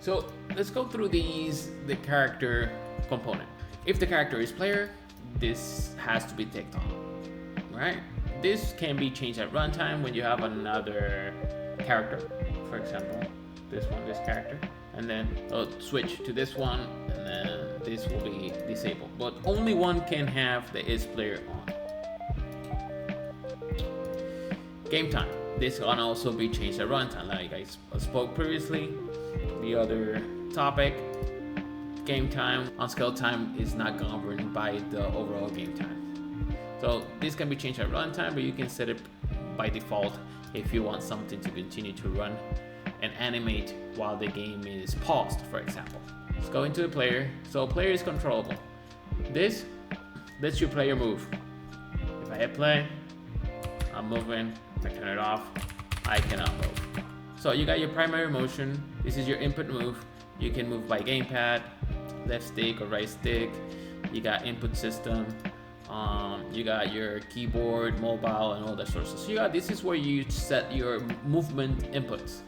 So let's go through the character component. If the character is player, this has to be ticked on, right? This can be changed at runtime when you have another character, for example, this character, and then it'll switch to this one, and then this will be disabled. But only one can have the is player on. Game time. This can also be changed at runtime, like I spoke previously. The other topic, game time, on-scale time is not governed by the overall game time. So this can be changed at runtime, but you can set it by default if you want something to continue to run and animate while the game is paused, for example. Let's go into the player. So player is controllable. This lets your player move. If I hit play, I'm moving. If I turn it off, I cannot move. So you got your primary motion. This is your input move. You can move by gamepad, left stick or right stick. You got input system. You got your keyboard, mobile, and all that sort of stuff. So this is where you set your movement inputs.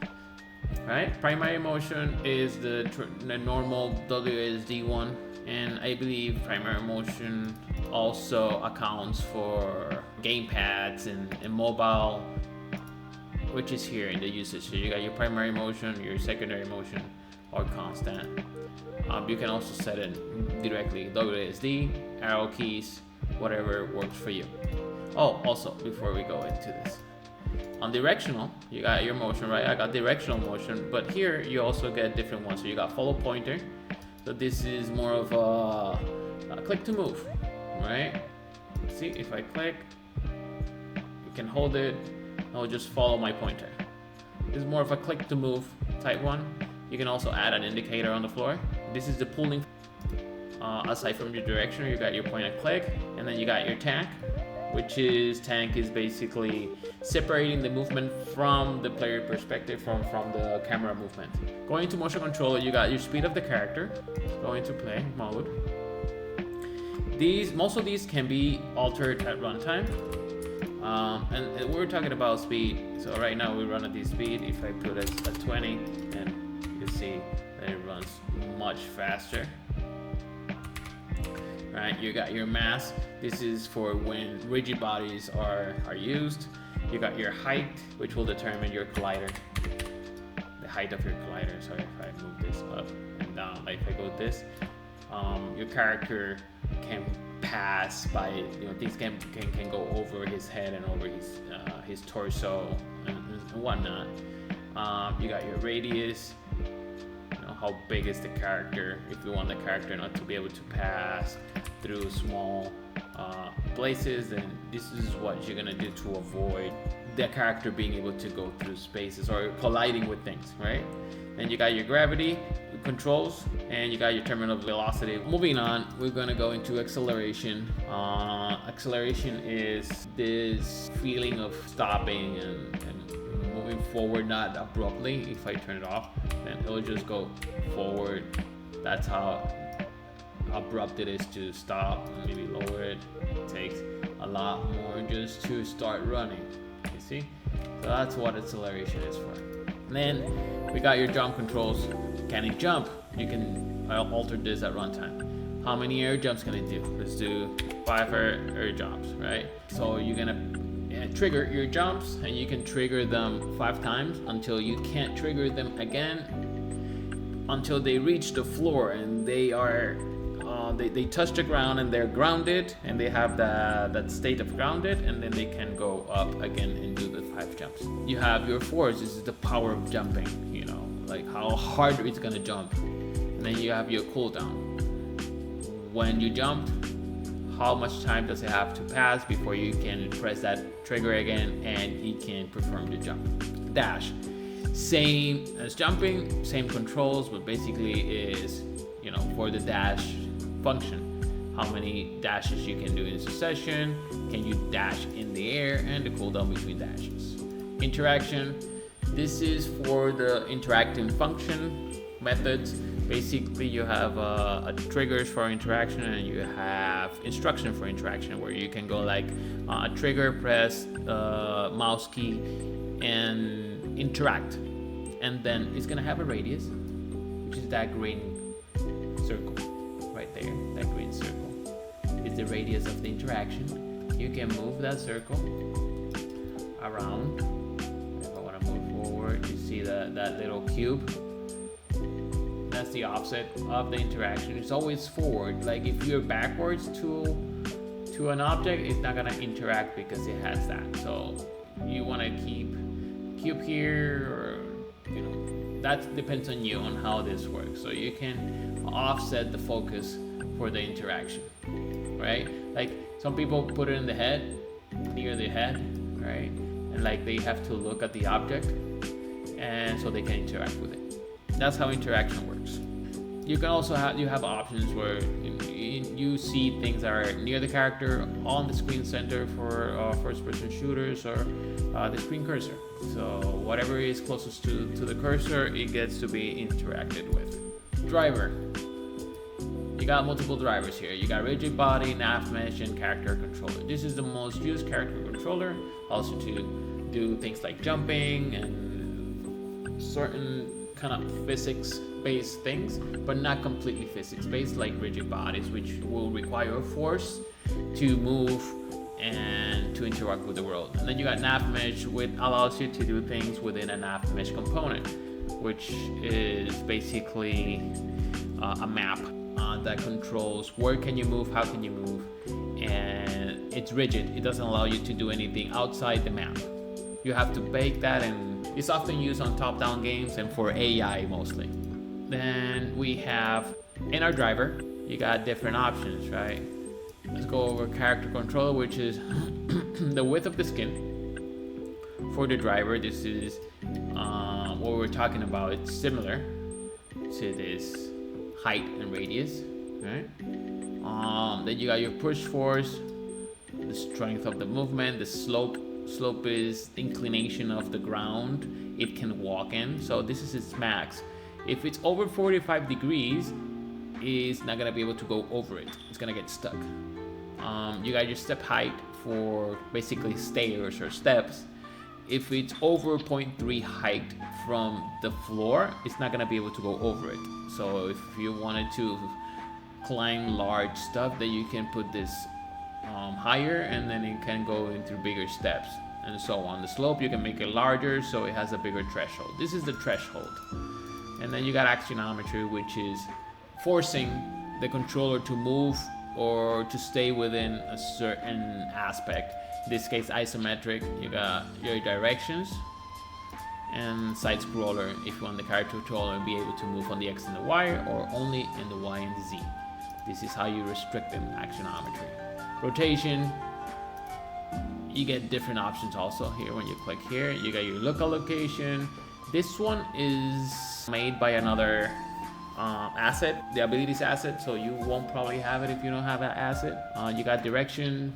Right? Primary motion is the normal WSD one, and I believe primary motion also accounts for gamepads and mobile, which is here in the usage. So you got your primary motion, your secondary motion, or constant. You can also set it directly, WSD, arrow keys, whatever works for you. Oh, also, before we go into this, on directional, you got your motion, right? I got directional motion, but here you also get different ones. So you got follow pointer. So this is more of a click to move, right? See, if I click, you can hold it. I'll just follow my pointer. This is more of a click to move type one. You can also add an indicator on the floor. This is the pulling. Aside from your direction, you got your point and click, and then you got your tank, which is basically separating the movement from the player perspective from the camera movement. Going to motion control, you got your speed of the character. Go into play mode. Most of these can be altered at runtime. And we're talking about speed. So right now we run at this speed. If I put it at 20, and you see that it runs much faster. Right, you got your mass. This is for when rigid bodies are used. You got your height, which will determine your collider, the height of your collider. So if I move this up and down, like if I go this, your character can pass by, things can go over his head and over his torso and whatnot. You got your radius. How big is the character? If you want the character not to be able to pass through small places, then this is what you're gonna do to avoid the character being able to go through spaces or colliding with things, right? Then you got your gravity controls, and you got your terminal velocity. Moving on, we're gonna go into acceleration. Acceleration is this feeling of stopping and moving forward, not abruptly. If I turn it off, then it'll just go forward. That's how abrupt it is to stop. Maybe lower it. It takes a lot more just to start running. You see? So that's what acceleration is for. And then we got your jump controls. Can it jump? You can alter this at runtime. How many air jumps can it do? Let's do 5 air jumps, right? So you're gonna trigger your jumps, and you can trigger them 5 times until you can't trigger them again until they reach the floor and they are they touch the ground and they're grounded and they have that state of grounded, and then they can go up again and do the 5 jumps. You have your force. This is the power of jumping, like how hard it's gonna jump. And then you have your cooldown. When you jump, how much time does it have to pass before you can press that trigger again and you can perform the jump. Dash, same as jumping, same controls, but basically is for the dash function, how many dashes you can do in succession, can you dash in the air, and the cooldown between dashes. Interaction, this is for the interacting function methods. Basically, you have triggers for interaction, and you have instruction for interaction, where you can go like trigger, press mouse key, and interact. And then it's gonna have a radius. that green circle right there. That green circle is the radius of the interaction. You can move that circle around. If I want to move forward, you see that little cube. That's the offset of the interaction. It's always forward. Like if you're backwards to an object, it's not gonna interact because it has that. So you want to keep cube here, or that depends on you on how this works. So you can offset the focus for the interaction, right? Like some people put it in the head, near the head, right? And like they have to look at the object, and so they can interact with it. That's how interaction works. You can also have options where you see things that are near the character on the screen center for first-person shooters, or the screen cursor. So whatever is closest to the cursor, it gets to be interacted with. Driver. You got multiple drivers here. You got rigid body, nav mesh, and character controller. This is the most used character controller, also to do things like jumping and certain kind of physics-based things, but not completely physics-based like rigid bodies, which will require a force to move and to interact with the world. And then you got nav mesh, which allows you to do things within a nav mesh component, which is basically a map that controls where can you move, how can you move, and it's rigid. It doesn't allow you to do anything outside the map. You have to bake that, and it's often used on top-down games and for AI mostly. Then we have, in our driver, you got different options, right? Let's go over character controller, which is the width of the skin. For the driver, this is what we're talking about. It's similar to this height and radius, right? Then you got your push force, the strength of the movement, the slope. Slope is the inclination of the ground it can walk in. So this is its max. If it's over 45 degrees, it's not gonna be able to go over it. It's gonna get stuck. You got your step height for basically stairs or steps. If it's over 0.3 height from the floor, it's not gonna be able to go over it. So if you wanted to climb large stuff, then you can put this higher, and then it can go into bigger steps and so on. The slope, you can make it larger so it has a bigger threshold. This is the threshold. And then you got axonometry, which is forcing the controller to move or to stay within a certain aspect. In this case, isometric. You got your directions and side scroller if you want the character controller to be able to move on the X and the Y, or only in the Y and the Z. This is how you restrict them, axonometry. Rotation, you get different options also here. When you click here, you got your look allocation. This one is made by another asset, the abilities asset, so you won't probably have it if you don't have that asset. You got direction,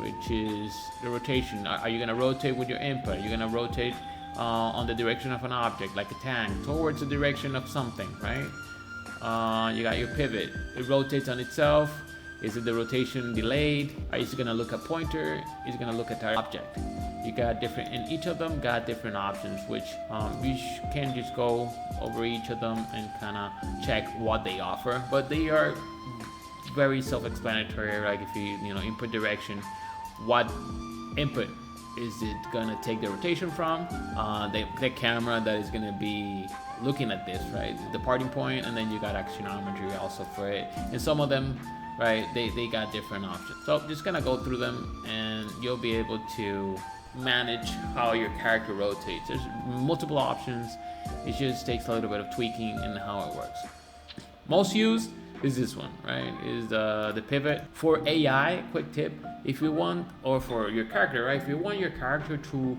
which is the rotation. Are you gonna rotate with your input? Are you gonna rotate on the direction of an object, like a tank, towards the direction of something, right? You got your pivot. It rotates on itself. Is it the rotation delayed? Are you gonna look at pointer? Is it gonna look at the object? You got different, and each of them got different options, which you can just go over each of them and kind of check what they offer. But they are very self-explanatory. Like if you input direction, what input is it gonna take the rotation from? The camera that is gonna be looking at this, right? The parting point, and then you got axonometry also for it. And some of them, right, they got different options. So just gonna go through them, and you'll be able to manage how your character rotates. There's multiple options. It just takes a little bit of tweaking in how it works. Most used is this one, right? Is the pivot. For AI, quick tip, if you want, or for your character, right? If you want your character to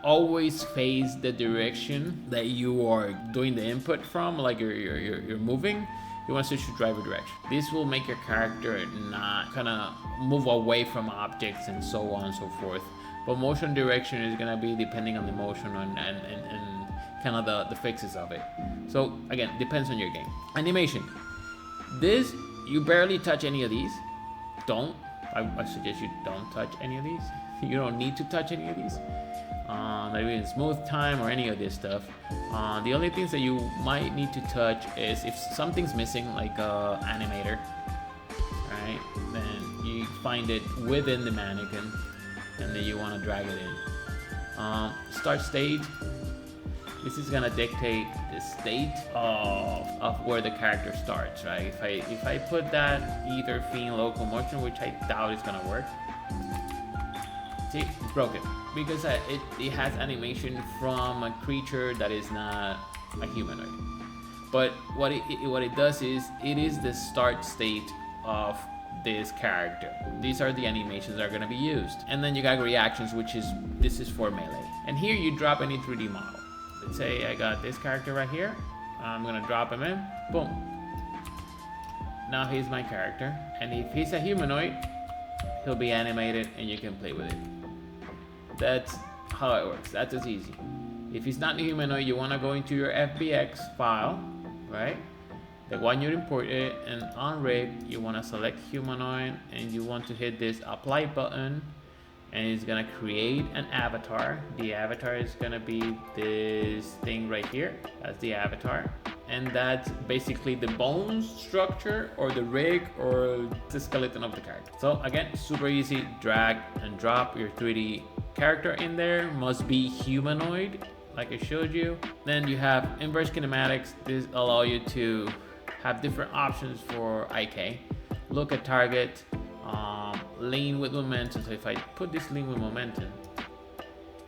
always face the direction that you are doing the input from, like you're moving, you want to switch to driver direction. This will make your character not kind of move away from objects and so on and so forth. But motion direction is gonna be depending on the motion and kind of the fixes of it. So again, depends on your game. Animation. This, you barely touch any of these. I suggest you don't touch any of these. You don't need to touch any of these. not even smooth time or any of this stuff. The only things that you might need to touch is if something's missing, like a animator, right? Then you find it within the mannequin, and then you want to drag it in. Start state. This is gonna dictate the state of where the character starts, right? If I put that either fiend local motion, which I doubt is gonna work. See, it's broken because it has animation from a creature that is not a humanoid. But what it does is it is the start state of this character. These are the animations that are going to be used, and then you got reactions, this is for melee. And here you drop any 3D model. Let's say I got this character right here. I'm gonna drop him in. Boom. Now he's my character, and if he's a humanoid, he'll be animated, and you can play with it. That's how it works. That's as easy. If he's not a humanoid, you want to go into your FBX file, right? The one you imported, and on rig, you want to select humanoid, and you want to hit this apply button, and it's gonna create an avatar. The avatar is gonna be this thing right here. That's the avatar, and that's basically the bone structure or the rig or the skeleton of the character. So again, super easy. Drag and drop your 3D character in there. Must be humanoid, like I showed you. Then you have inverse kinematics. This allow you to have different options for IK. Look at target. Lean with momentum. So if I put this lean with momentum,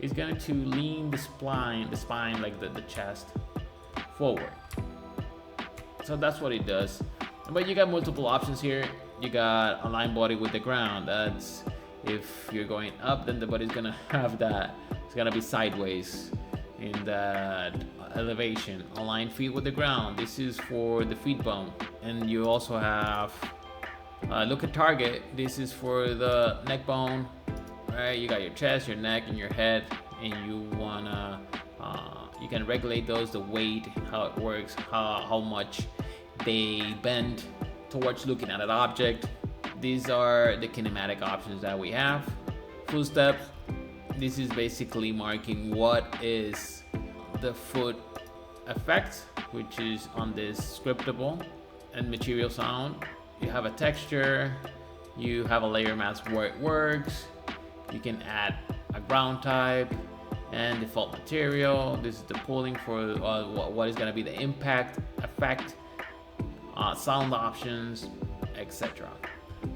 it's going to lean the spine like the chest forward. So that's what it does. But you got multiple options here. You got align body with the ground. That's if you're going up, then the body's gonna have that. It's gonna be sideways in that elevation. Align feet with the ground. This is for the feet bone. And you also have look at target. This is for the neck bone, right? You got your chest, your neck, and your head, and you wanna you can regulate those, the weight, how it works, how much they bend towards looking at an object. These are the kinematic options that we have. Full step. This is basically marking what is the foot effect, which is on this scriptable, and material sound. You have a texture, you have a layer mask where it works, you can add a ground type and default material. This is the pooling for what is going to be the impact effect, sound options, etc.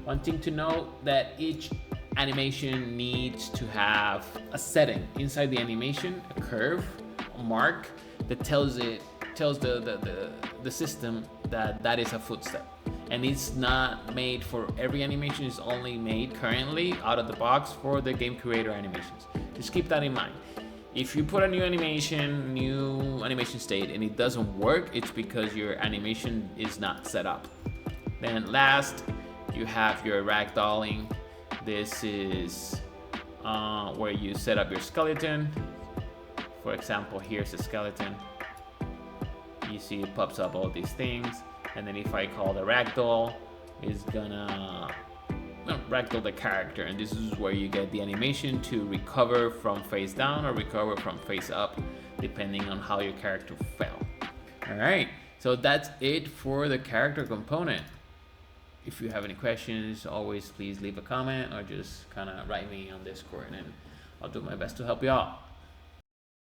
One thing to note, that each animation needs to have a setting inside the animation, a curve, a mark that tells the system that is a footstep. And it's not made for every animation. It's only made currently out of the box for the game creator animations. Just keep that in mind. If you put a new animation state and it doesn't work, it's because your animation is not set up. Then last, you have your ragdolling. This is where you set up your skeleton. For example, here's a skeleton. You see it pops up all these things. And then if I call the ragdoll, it's gonna ragdoll the character. And this is where you get the animation to recover from face down or recover from face up, depending on how your character fell. All right, so that's it for the character component. If you have any questions, always please leave a comment or just kind of write me on Discord, and I'll do my best to help you out.